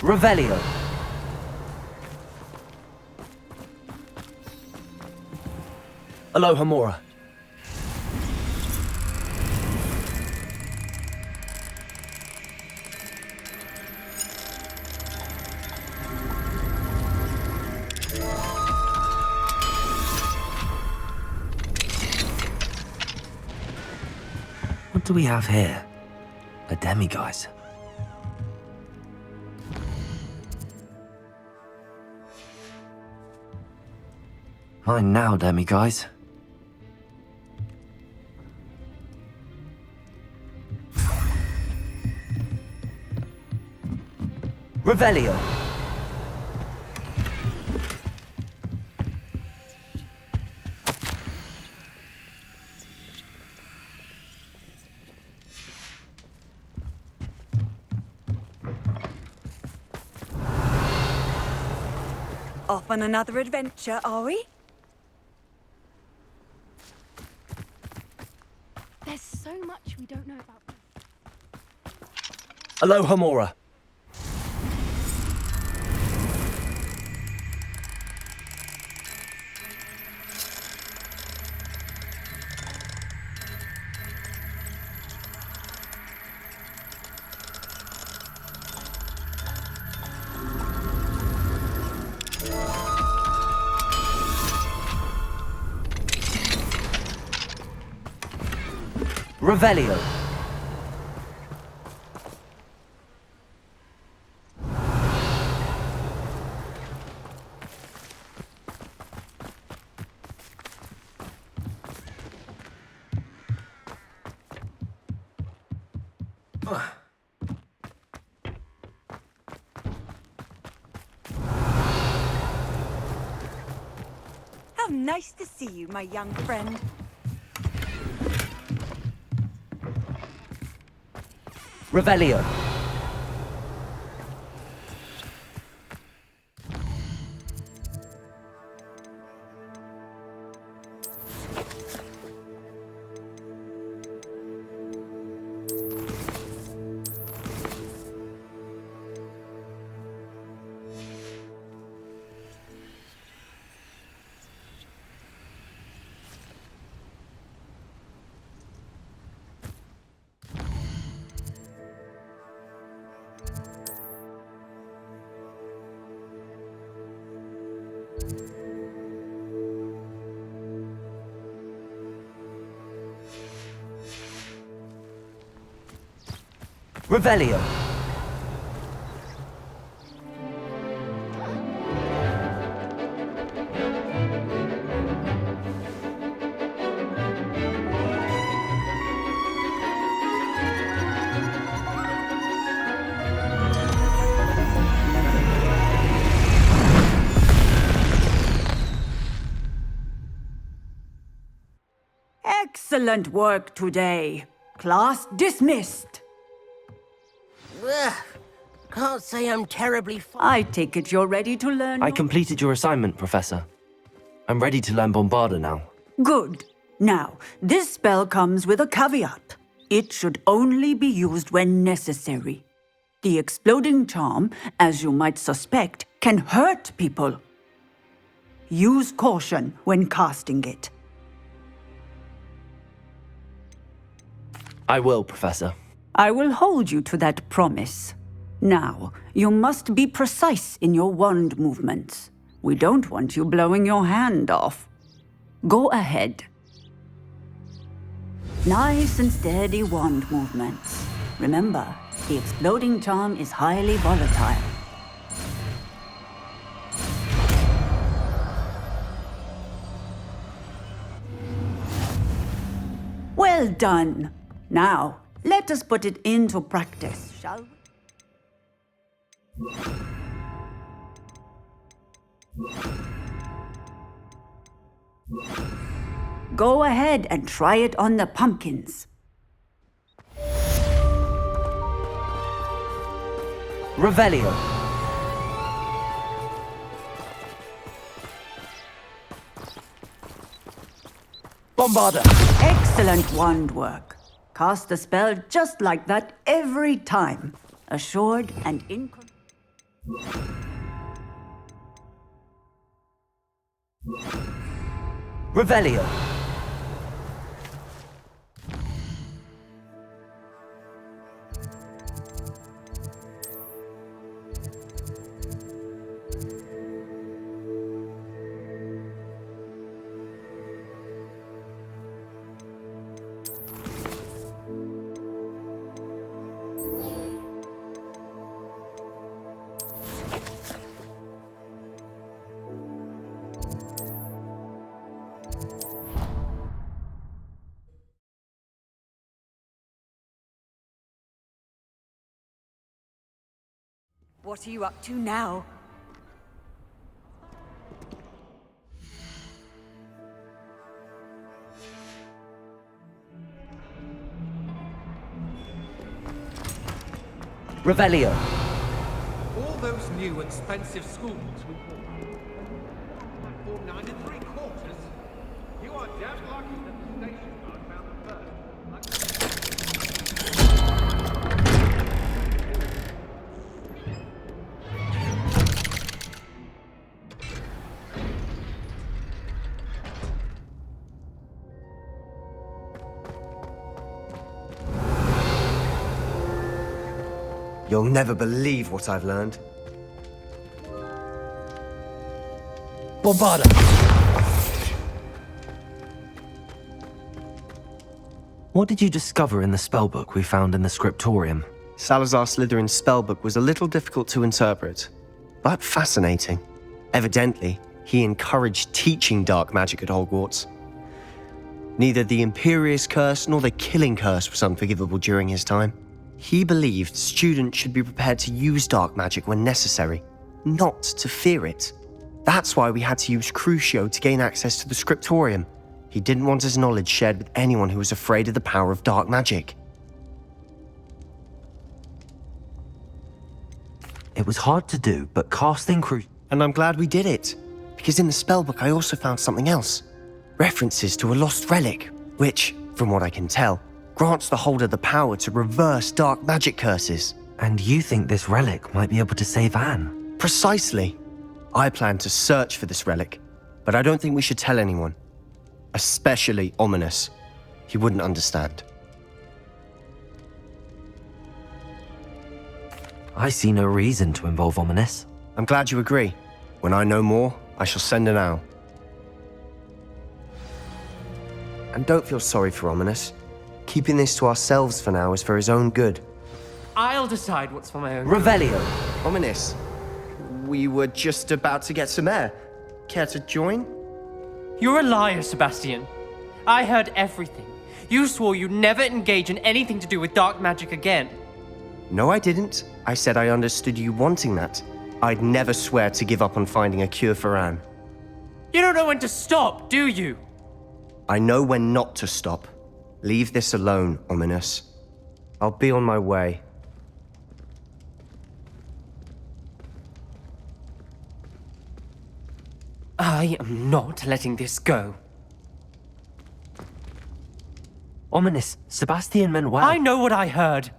Revelio. Alohomora. What do we have here? A demiguise. Fine now, demiguise. Revelio. Off on another adventure, are we? There's so much we don't know about them. Alohomora. Revelio. How nice to see you, my young friend. Revelio. Revelio. Excellent work today. Class dismissed. Ugh, can't say I'm terribly I take it you're ready to learn. I completed your assignment, Professor. I'm ready to learn Bombarda now. Good. Now, this spell comes with a caveat. It should only be used when necessary. The exploding charm, as you might suspect, can hurt people. Use caution when casting it. I will, Professor. I will hold you to that promise. Now, you must be precise in your wand movements. We don't want you blowing your hand off. Go ahead. Nice and steady wand movements. Remember, the exploding charm is highly volatile. Well done. Now, let us put it into practice, shall we? Go ahead and try it on the pumpkins. Revelio. Bombarda. Excellent wand work. Cast the spell just like that every time. Assured and Revelio. What are you up to now? Revelio. All those new expensive schools we bought. Platform 9 and 3/4. You are damn lucky that the station guard found them first. You'll never believe what I've learned. Bombarda. What did you discover in the spellbook we found in the scriptorium? Salazar Slytherin's spellbook was a little difficult to interpret, but fascinating. Evidently, he encouraged teaching dark magic at Hogwarts. Neither the Imperious Curse nor the Killing Curse was unforgivable during his time. He believed students should be prepared to use dark magic when necessary, not to fear it. That's why we had to use Crucio to gain access to the scriptorium. He didn't want his knowledge shared with anyone who was afraid of the power of dark magic. It was hard to do, but casting Crucio... And I'm glad we did it, because in the spellbook I also found something else. References to a lost relic, which, from what I can tell, grants the holder the power to reverse dark magic curses. And you think this relic might be able to save Anne? Precisely. I plan to search for this relic, but I don't think we should tell anyone. Especially Ominous. He wouldn't understand. I see no reason to involve Ominous. I'm glad you agree. When I know more, I shall send an owl. And don't feel sorry for Ominous. Keeping this to ourselves for now is for his own good. I'll decide what's for my own. Revelio. Ominous, we were just about to get some air. Care to join? You're a liar, Sebastian. I heard everything. You swore you'd never engage in anything to do with dark magic again. No, I didn't. I said I understood you wanting that. I'd never swear to give up on finding a cure for Anne. You don't know when to stop, do you? I know when not to stop. Leave this alone, Ominous. I'll be on my way. I am not letting this go. Ominous, Sebastian meant well. I know what I heard.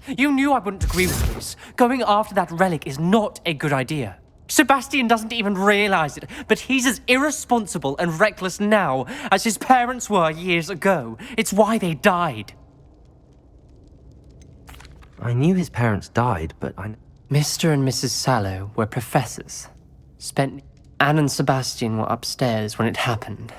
You knew I wouldn't agree with this. Going after that relic is not a good idea. Sebastian doesn't even realize it, but he's as irresponsible and reckless now as his parents were years ago. It's why they died. I knew his parents died, but Mr. and Mrs. Sallow were professors. Anne and Sebastian were upstairs when it happened.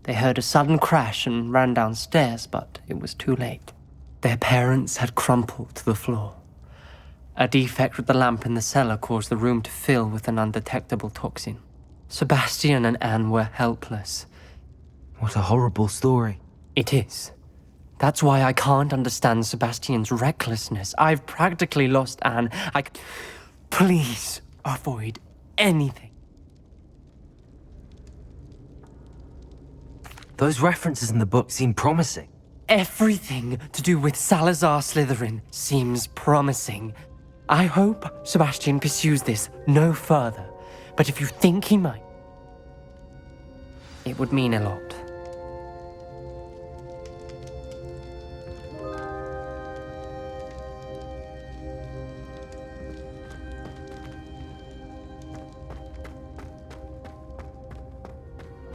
They heard a sudden crash and ran downstairs, but it was too late. Their parents had crumpled to the floor. A defect with the lamp in the cellar caused the room to fill with an undetectable toxin. Sebastian and Anne were helpless. What a horrible story. It is. That's why I can't understand Sebastian's recklessness. I've practically lost Anne. Please avoid anything. Those references in the book seem promising. Everything to do with Salazar Slytherin seems promising. I hope Sebastian pursues this no further, but if you think he might, it would mean a lot.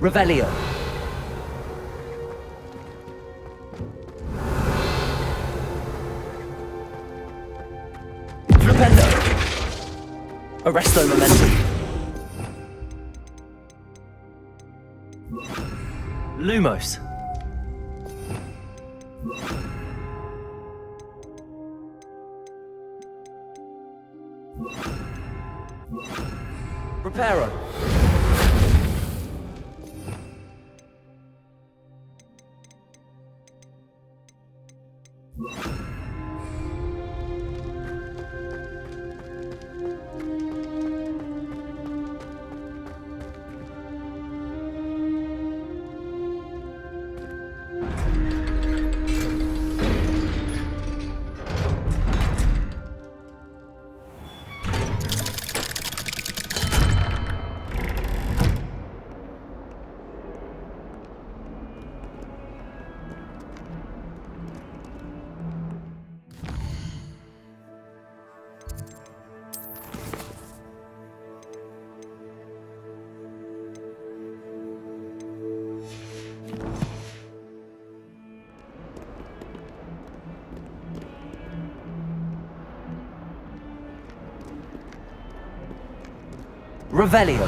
Revelio. Flipendo. Arresto momentum. Lumos. Reparo. Revelio.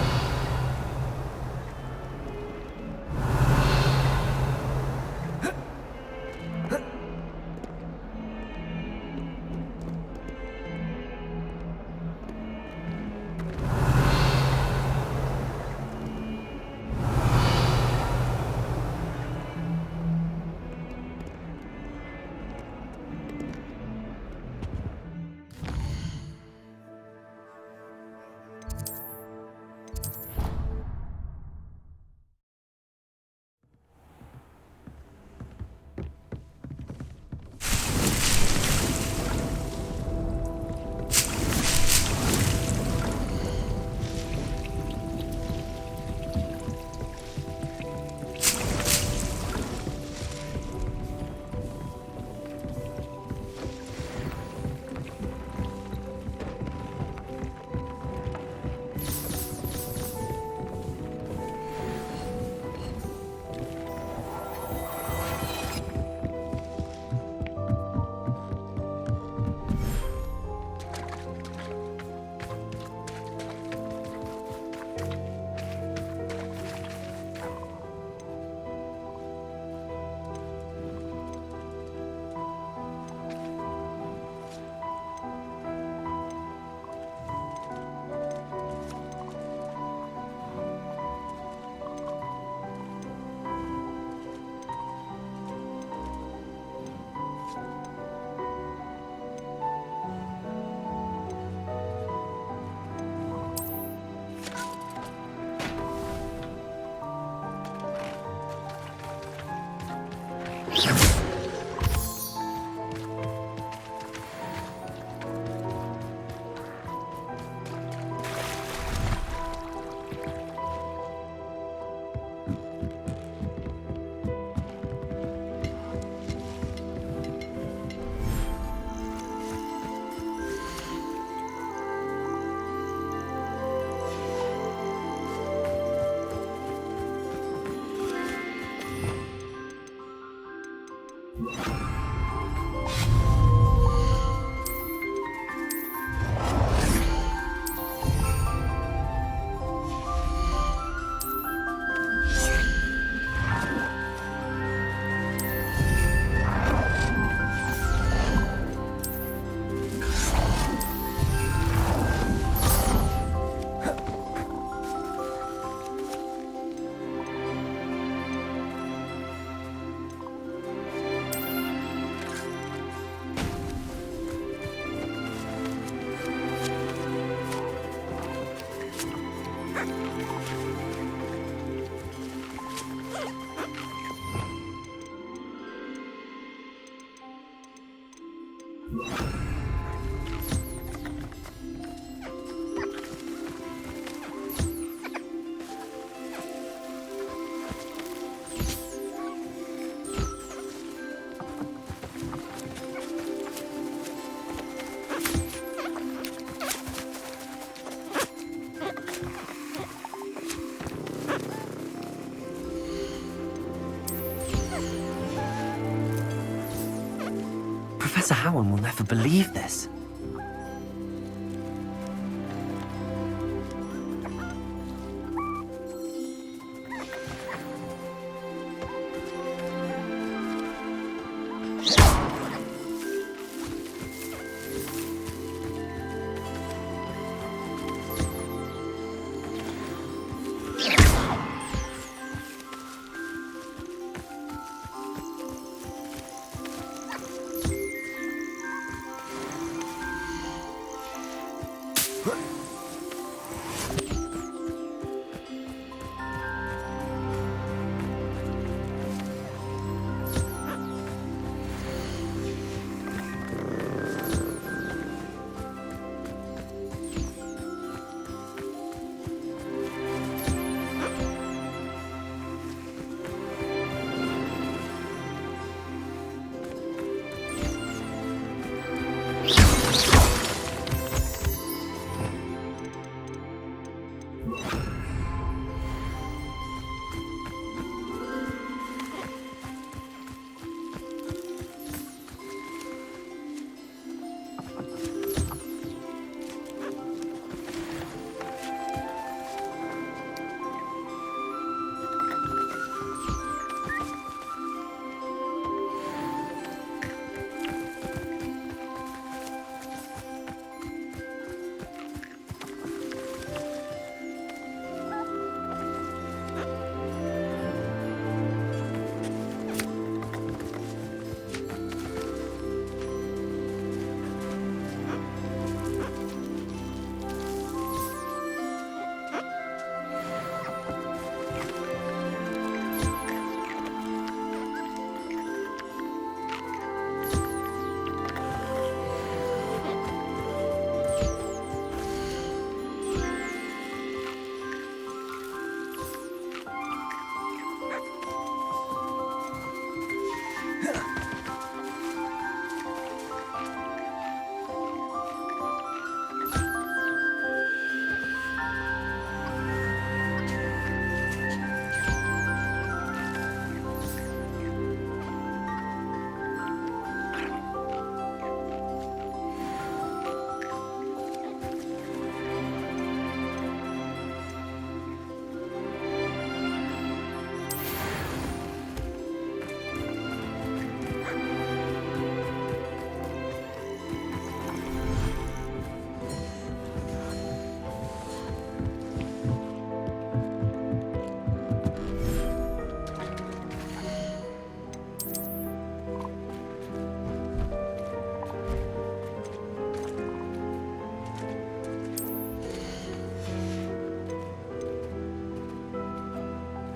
Professor Howard will never believe this.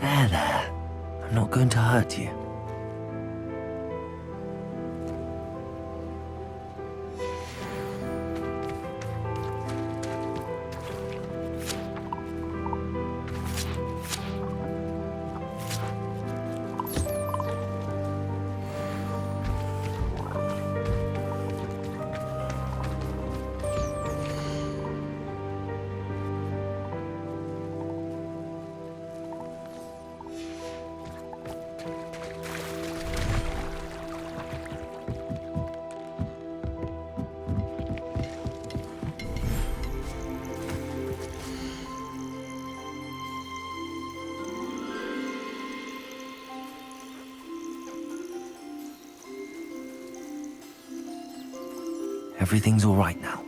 There. I'm not going to hurt you. Everything's all right now.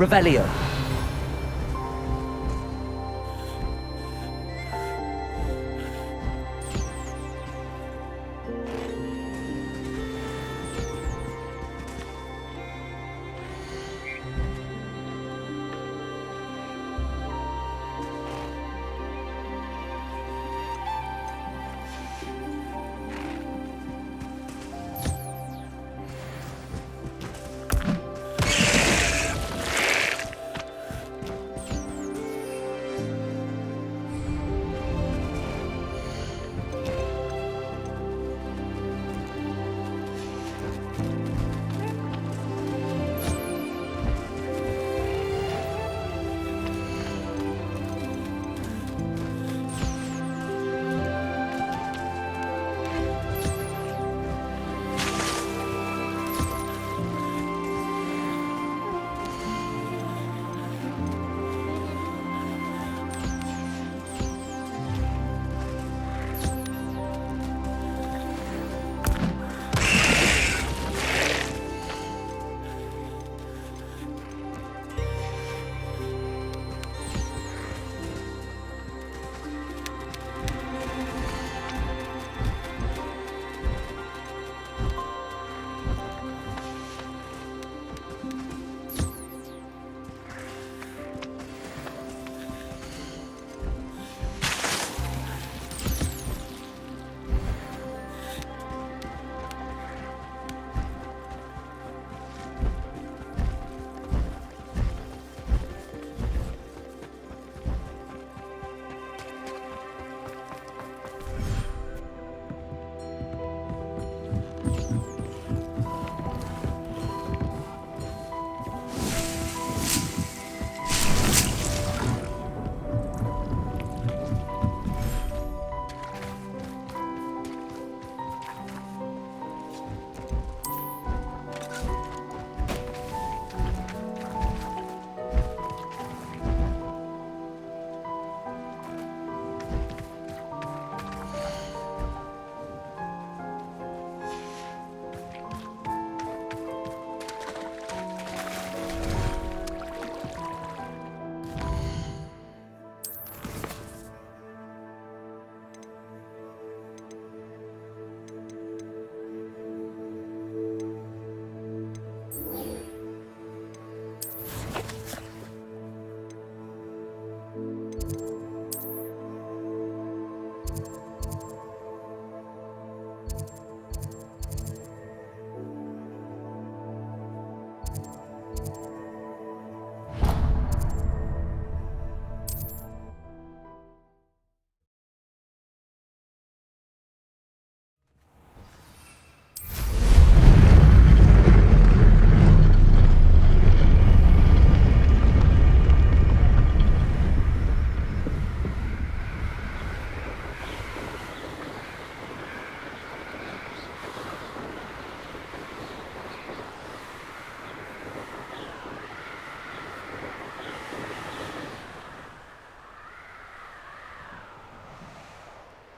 Revelio.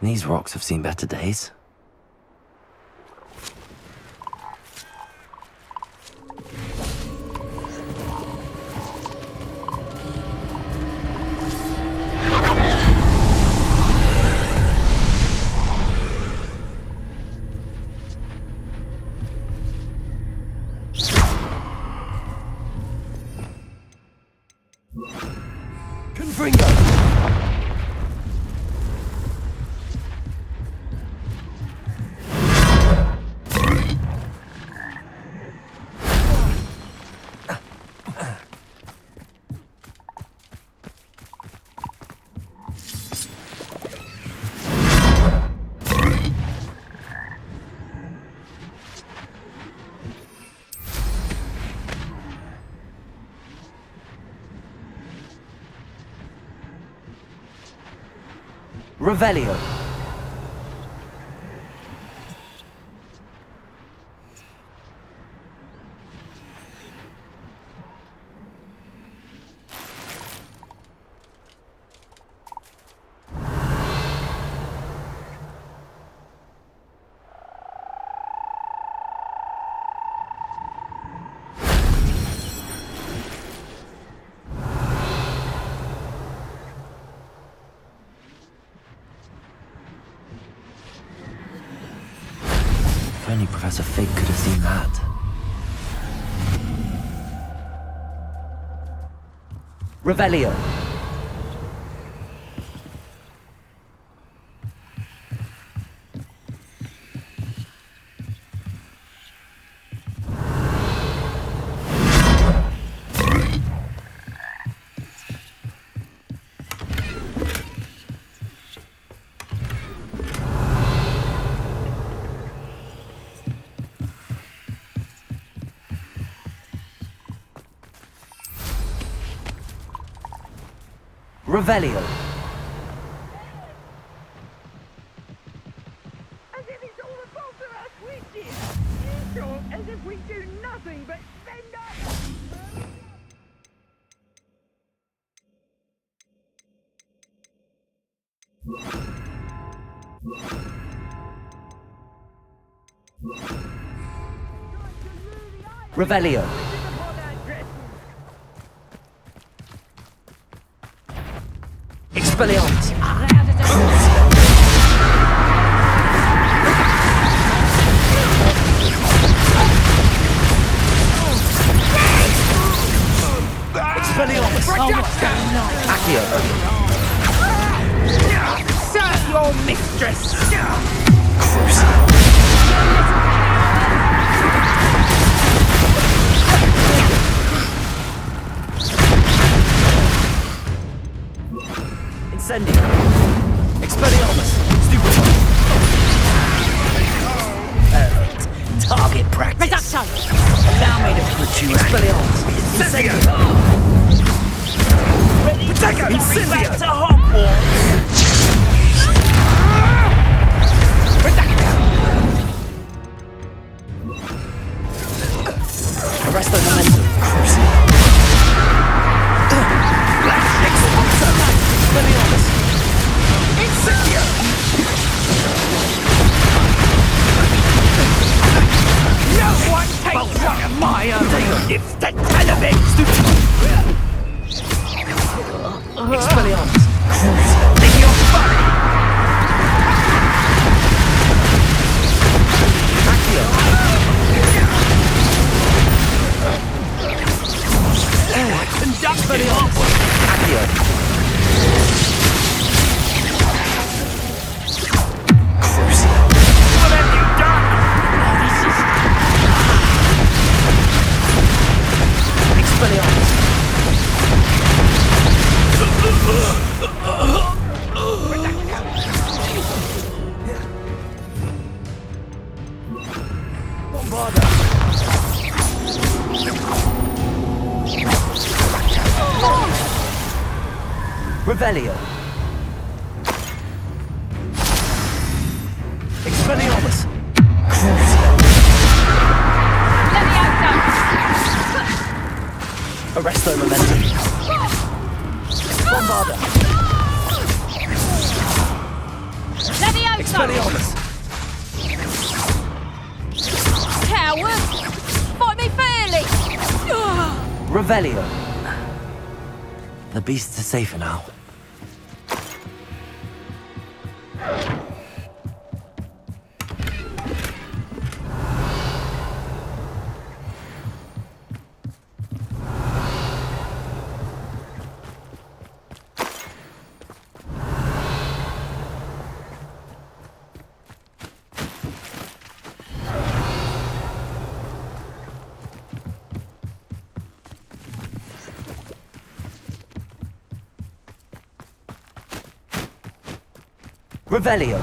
These rocks have seen better days. Revelio. If only Professor Fig could have seen that. Revelio. Revelio. As if it's all the fault of us, we did. You talk as if we do nothing but spend our... Revelio. Expelliarmus. Expelliarmus. Accio. Serve your mistress! Incendio. Expelliarmus. Stupid. Target practice. Reducto. Allow me to put you out. Expelliarmus. Incendio. Incendio. Back to Hogwarts! Arresto momentum. Expelliarmus. Incendio. No one takes one of my own gifts to television! Expelliarmus. Think you're funny! Conduct the Accio. What have you done? Expelliarmus. Revelio. Expelliarmus. Arresto momentum. Bombarda. Leviosa! Expelliarmus! Coward! Fight me fairly! Revelio. The beasts are safer now. Revelio.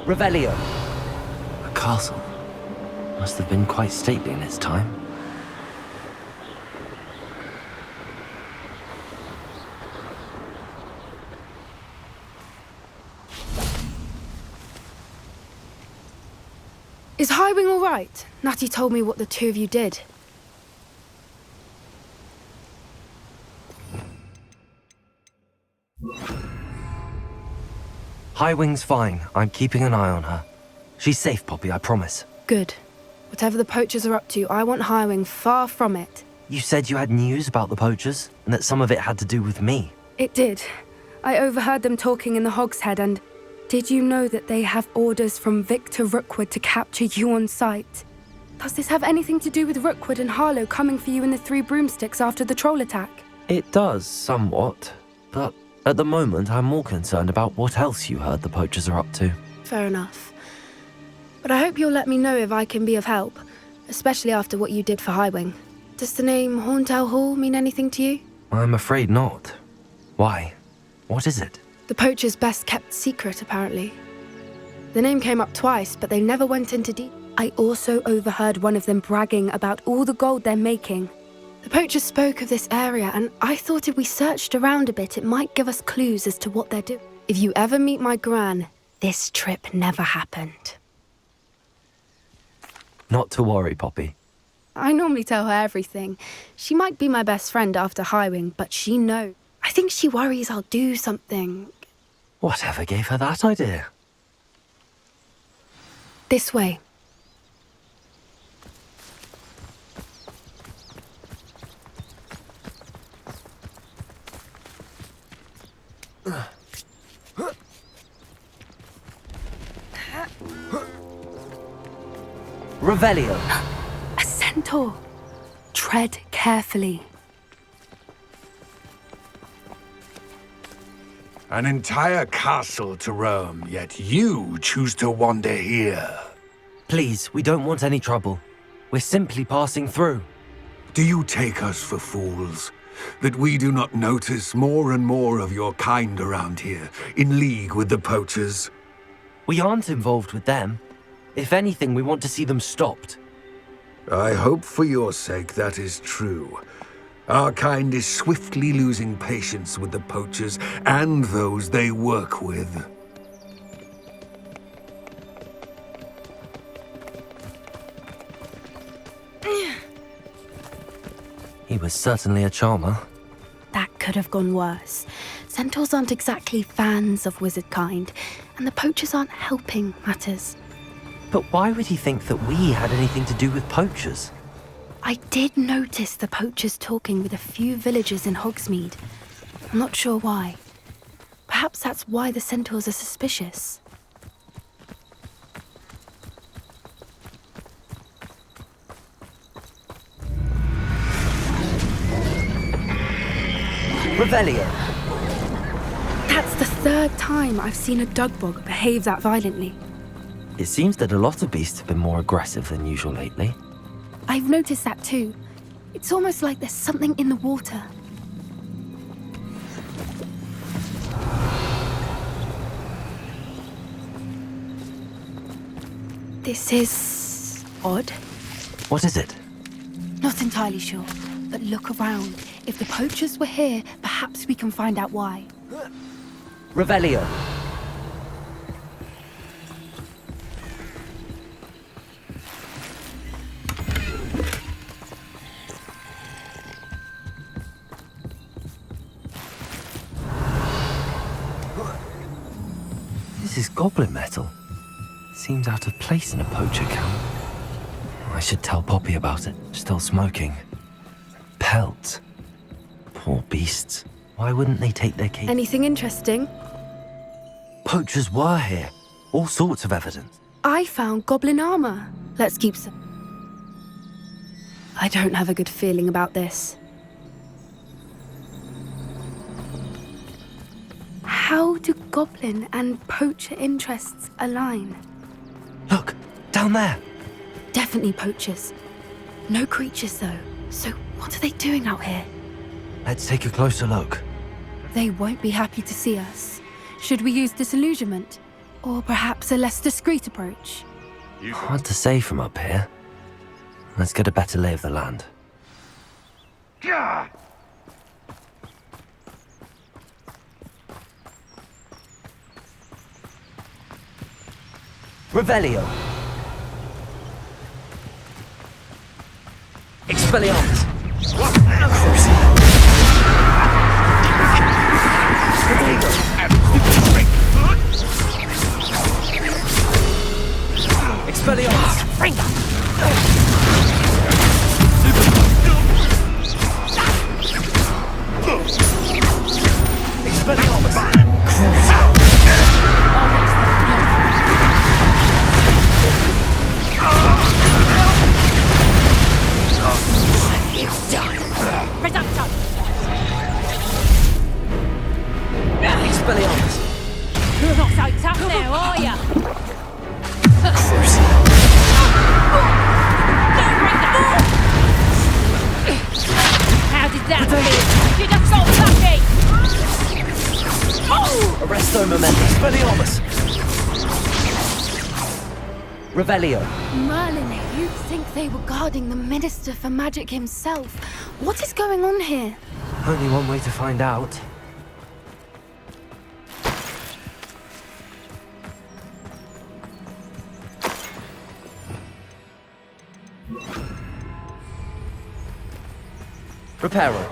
Revelio. A castle. Must have been quite stately in its time. Is Highwing all right? Natty told me what the two of you did. Highwing's fine. I'm keeping an eye on her. She's safe, Poppy, I promise. Good. Whatever the poachers are up to, I want Highwing far from it. You said you had news about the poachers, and that some of it had to do with me. It did. I overheard them talking in the Hogshead, and did you know that they have orders from Victor Rookwood to capture you on sight? Does this have anything to do with Rookwood and Harlow coming for you in the Three Broomsticks after the troll attack? It does, somewhat. But at the moment, I'm more concerned about what else you heard the poachers are up to. Fair enough. But I hope you'll let me know if I can be of help, especially after what you did for Highwing. Does the name Horntail Hall mean anything to you? I'm afraid not. Why? What is it? The poachers' best-kept secret, apparently. The name came up twice, but they never went into detail. I also overheard one of them bragging about all the gold they're making. The poachers spoke of this area, and I thought if we searched around a bit, it might give us clues as to what they're doing. If you ever meet my gran, this trip never happened. Not to worry, Poppy. I normally tell her everything. She might be my best friend after Highwing, but she knows. I think she worries I'll do something. Whatever gave her that idea? This way. Revelio. A centaur. Tread carefully. An entire castle to roam, yet you choose to wander here. Please, we don't want any trouble. We're simply passing through. Do you take us for fools? That we do not notice more and more of your kind around here, in league with the poachers? We aren't involved with them. If anything, we want to see them stopped. I hope for your sake that is true. Our kind is swiftly losing patience with the poachers and those they work with. He was certainly a charmer. That could have gone worse. Centaurs aren't exactly fans of wizard kind, and the poachers aren't helping matters. But why would he think that we had anything to do with poachers? I did notice the poachers talking with a few villagers in Hogsmeade. I'm not sure why. Perhaps that's why the centaurs are suspicious. Revelio. That's the third time I've seen a dugbog behave that violently. It seems that a lot of beasts have been more aggressive than usual lately. I've noticed that too. It's almost like there's something in the water. This is odd. What is it? Not entirely sure, but look around. If the poachers were here, perhaps we can find out why. Revelio. This is goblin metal. Seems out of place in a poacher camp. I should tell Poppy about it. Still smoking. Pelts. Poor beasts. Why wouldn't they take their cake? Anything interesting? Poachers were here. All sorts of evidence. I found goblin armor. Let's keep some. I don't have a good feeling about this. How do goblin and poacher interests align? Look, down there. Definitely poachers. No creatures, though. So what are they doing out here? Let's take a closer look. They won't be happy to see us. Should we use disillusionment? Or perhaps a less discreet approach? Hard to say from up here. Let's get a better lay of the land. Revelio. Expelliarmus. You're not so tough now, are ya? How did that feel? You just got lucky! Oh! Arresto momento. Expelliarmus. Revelio. Merlin, you'd think they were guarding the Minister for Magic himself. What is going on here? Only one way to find out. Reparo.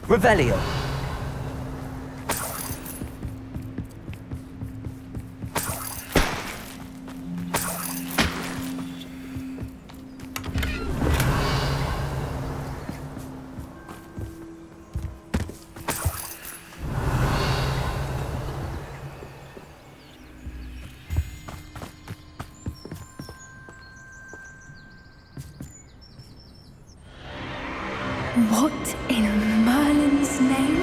Revelio. What in Merlin's name?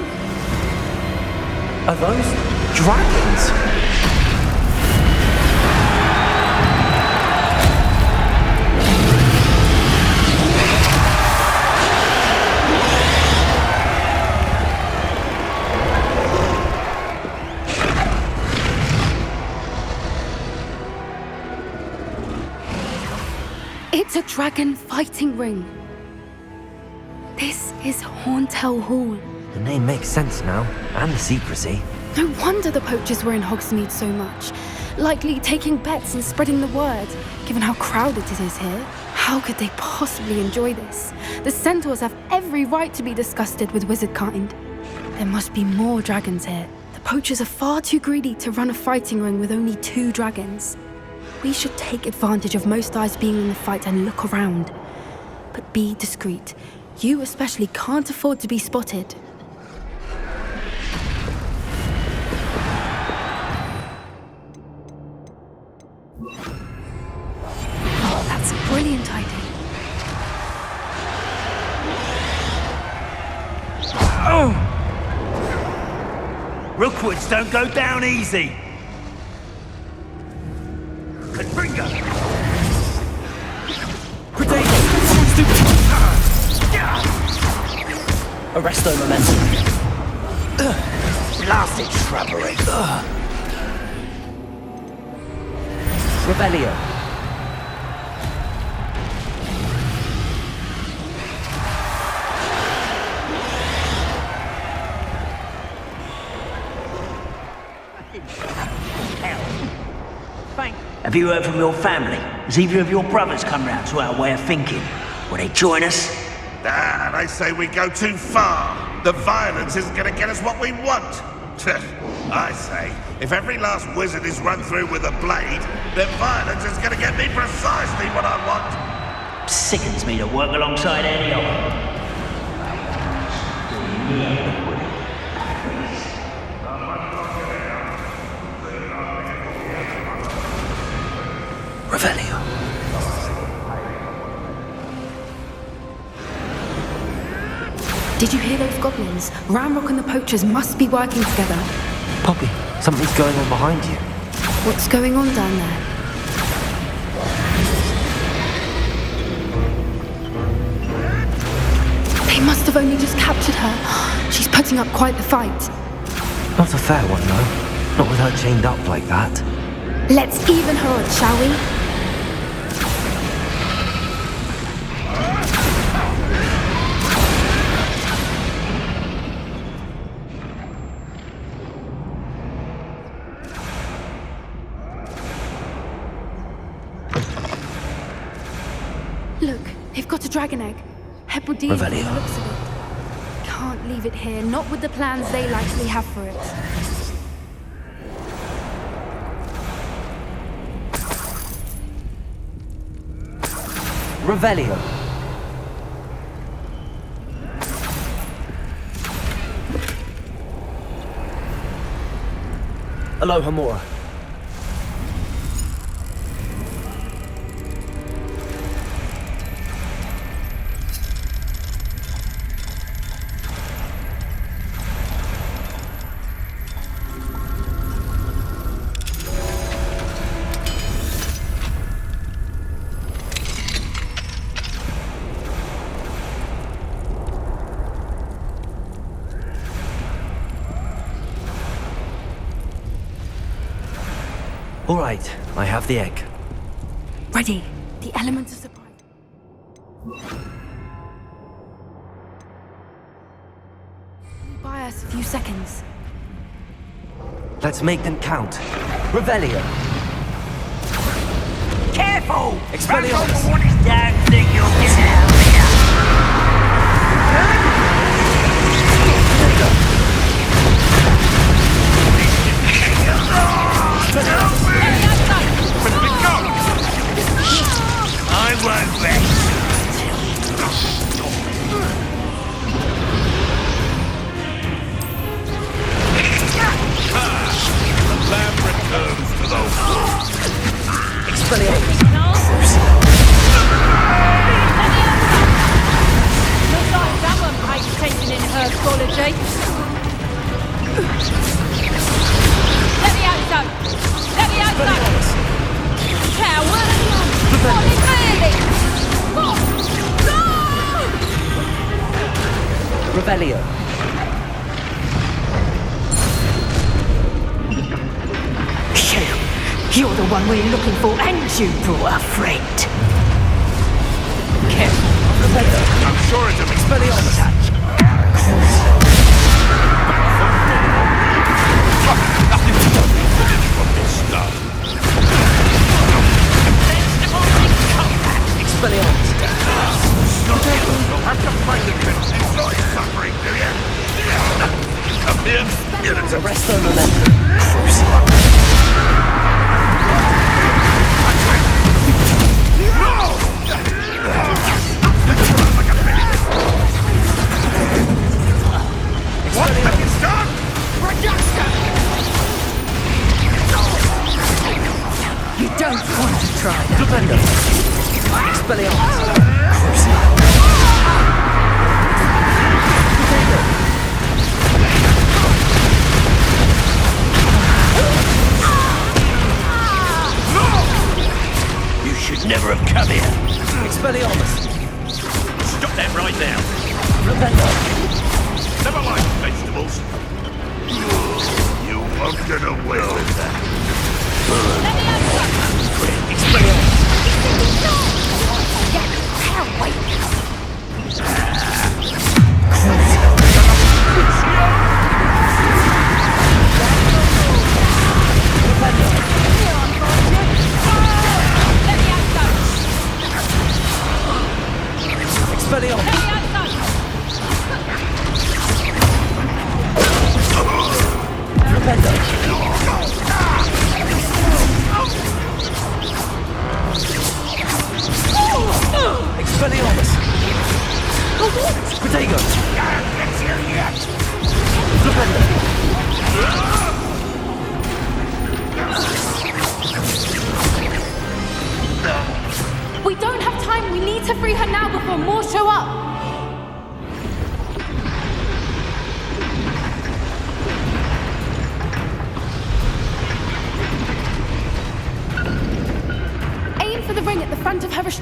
Are those dragons? It's a dragon fighting ring. This is Hauntel Hall. The name makes sense now, and the secrecy. No wonder the poachers were in Hogsmeade so much. Likely taking bets and spreading the word, given how crowded it is here. How could they possibly enjoy this? The centaurs have every right to be disgusted with wizard kind. There must be more dragons here. The poachers are far too greedy to run a fighting ring with only 2 dragons. We should take advantage of most eyes being in the fight and look around. But be discreet. You especially can't afford to be spotted. Oh, that's a brilliant idea. Rookwoods don't go down easy. Confringo! Arresto momentum. Blasted shrubbery. Revelio. Have you heard from your family? Has either of your brothers come round to our way of thinking? Will they join us? Ah, they say we go too far. The violence isn't going to get us what we want. I say, if every last wizard is run through with a blade, then violence is going to get me precisely what I want. Sickens me to work alongside any of them. Revelio. Did you hear those goblins? Ramrock and the poachers must be working together. Poppy, something's going on behind you. What's going on down there? They must have only just captured her. She's putting up quite the fight. Not a fair one, though. Not with her chained up like that. Let's even her odds, shall we? Look, they've got a dragon egg. Hebridean from the Revelio. looks of it. Can't leave it here, not with the plans they likely have for it. Revelio. Aloha Mora. All right, I have the egg. Ready. The element of surprise. Buy us a few seconds. Let's make them count. Revelio. Careful! Expelliarmus. What is damn thing you'll get out of here? I won't rest. The lamb returns to the wolf. Expelliarmus. Looks like someone pays attention in herbology. Let me out, son. Let me out, son. Coward! What is really? Go! Revelio. You're the one we're looking for, and you brought a friend. Careful. Revelio. I'm sure it's a Expelliarmus. from this stuff. Expelliarmus. You'll have to fight the pit. Enjoy suffering, do you? Come here. It's a Arresto momentum. What have you done? You don't want to try that. Defender. Expelliarmus.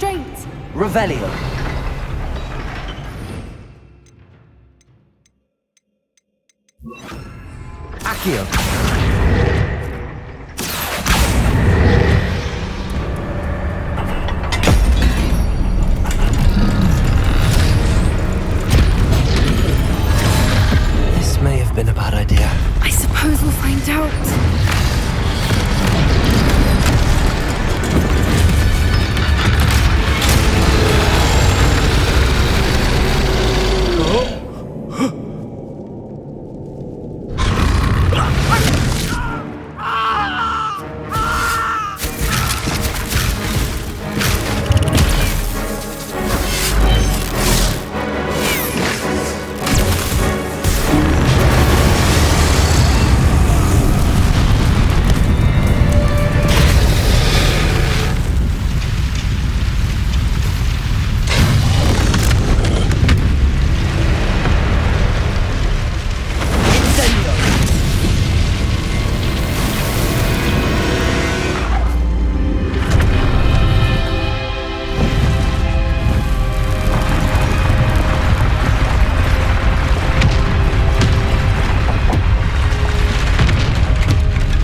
restraints. Revelio. Accio. This may have been a bad idea. I suppose we'll find out.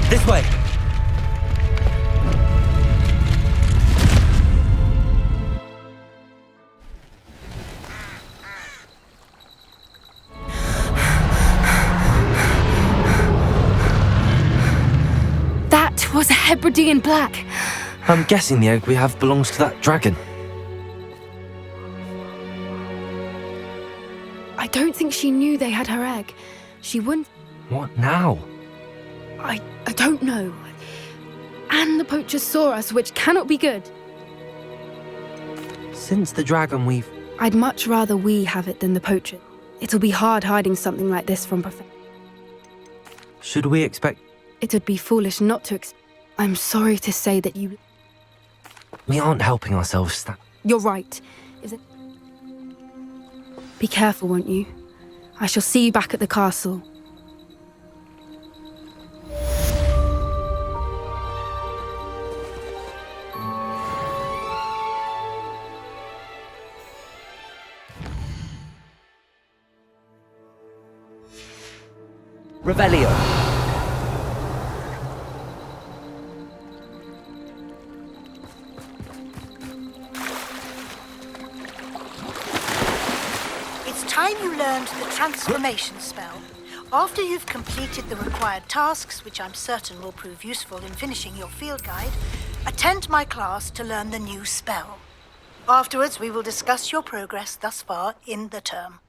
This way. That was a Hebridean black. I'm guessing the egg we have belongs to that dragon. I don't think she knew they had her egg. She wouldn't. What now? I don't know. And the poachers saw us, which cannot be good. Since the dragon we've... I'd much rather we have it than the poacher. It'll be hard hiding something like this from Should we expect... It would be foolish not to I'm sorry to say that you... We aren't helping ourselves, Stan. You're right. Is it... Be careful, won't you? I shall see you back at the castle. Revelio. It's time you learned the transformation spell. After you've completed the required tasks, which I'm certain will prove useful in finishing your field guide, attend my class to learn the new spell. Afterwards, we will discuss your progress thus far in the term.